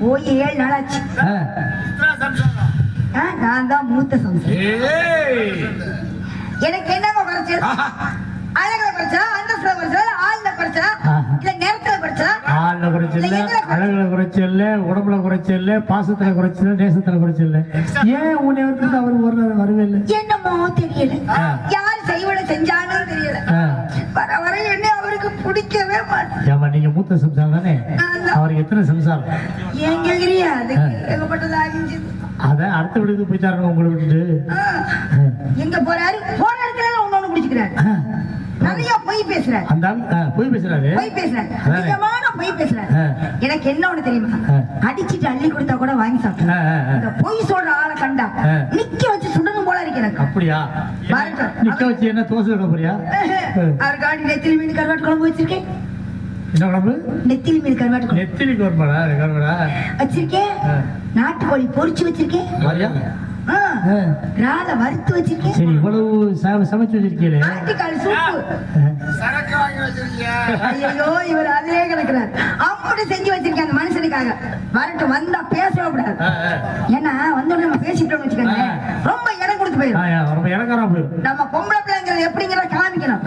போய் 7 நாளாச்சு. நான் தான் மூத்த சம்சாரம். எனக்கு என்னங்க குறைச்சல்? அழகுல குறைச்சா, அந்தஸ்துல குறைச்சா, ஆள்ல குறைச்சா, இல்ல நேரத்துல குறைச்சா? ஆள்ல குறைச்சல், அழகுல குறைச்சல், உடம்புல குறைச்சல், பாசத்துல குறைச்சல், நேசத்துல குறைச்சல். ஏன் உன்னை வந்து அவர் வரவே இல்லை? என்னமோ தெரியல. யார் செய்வன செஞ்சாலும் தெரியல. வர வர என்ன அவருக்கு பிடிக்கவே மாட்டேன். ஏமா நீங்க மூத்த சம்சாரம் தானே? அவருக்கு எத்தனை சம்சாரம்? ஏன் கேக்குறியா? அதுக்கு ஏகப்பட்டது ஆகிஞ்சு. அத அடுத்த வீட்டுக்கு போயிட்டாருங்க உங்களை விட்டுட்டு. எங்க போறாரு? போற இடத்துல ஒண்ணு பிடிச்சுக்கிறாரு. நிறைய பொய் பேசுறாரு. அந்த பொய் பேசுறாரு. பொய் பேசுறாரு. நிஜமான பொய் பேசுறாரு. எனக்கு என்ன ஒண்ணு தெரியுமா? அடிச்சிட்டு அள்ளி கொடுத்தா கூட வாங்கி சாப்பிடுறேன். இந்த பொய் சொல்ற ஆளை கண்டா நிக்க வச்சு சுடணும் போல இருக்கு எனக்கு. அப்படியா? நிக்க வச்சு என்ன தோசை சுட போறியா? அவர் காட்டி நெத்திலி மீன் கருவாட்டு குழம்பு வச்சிருக்கேன். என்ன குழம்பு? நெத்திலி மீன் கருவாட்டு குழம்பு. நெத்திலி கருவாடா வச்சிருக்கேன். நாட்டுக்கோழி பொரிச்சு வச்சிருக்கேன். ரால வறுத்து வச்சிருக்கேன். சரி, இவ்வளவு சமைச்சு வச்சிருக்கீங்களே. ஆட்டுக்கால் சூப்பு சரக்கு வாங்கி வச்சிருக்கீங்க. ஐயோ, இவர் அதிலே கிடக்குறார். அப்படி செஞ்சு வச்சிருக்கேன் அந்த மனுஷனுக்காக. வரட்டும், வந்தா பேசவே கூடாது. ஏன்னா வந்தோடனே நம்ம பேசிட்டோம்னு வச்சுக்கோங்க, ரொம்ப இடம் கொடுத்து போயிடும். ரொம்ப இலக்காரா போயிடும். நம்ம பொம்பளை பிள்ளைங்க எப்படிங்கிற காமிக்கணும்.